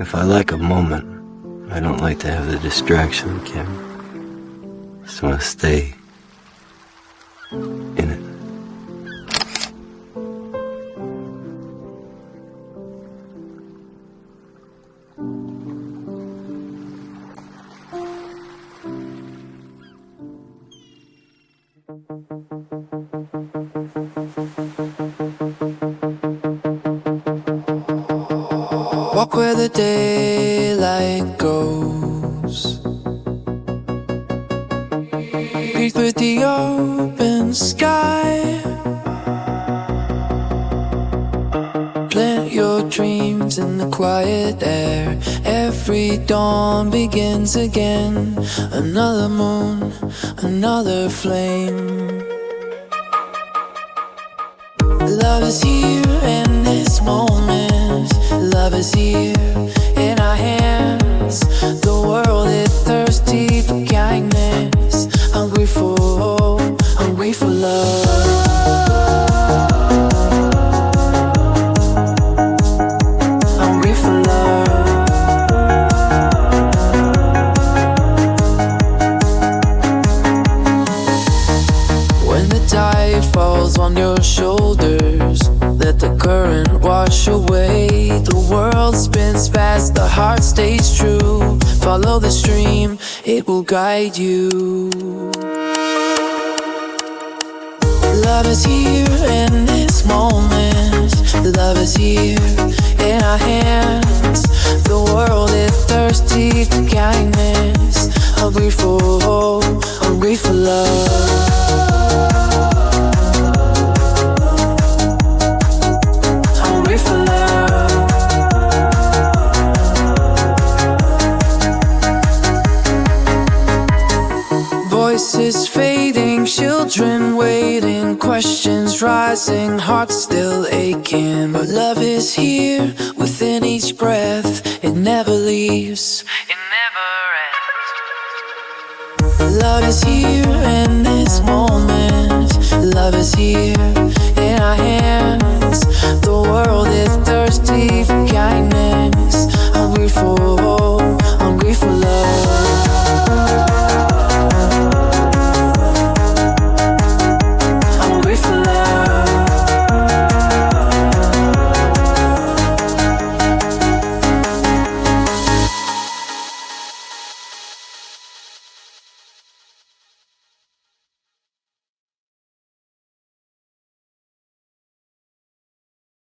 If I like a moment, I don't like to have the distraction, Kim. Just want to stay in it. Walk where the daylight goes, breathe with the open sky, plant your dreams in the quiet air. Every dawn begins again, another moon, another flame. Love is here in this moment. Love is here in our hands. The world is thirsty for kindness, hungry for love. Hungry for love. When the tide falls on your shoulders, let the current wash away. The world spins fast, the heart stays true. Follow the stream, it will guide you. Love is here in this moment. Love is here in our hands. The world is thirsty for kindness, hungry for love. Voices fading, children waiting, questions rising, hearts still aching. But love is here within each breath, it never leaves,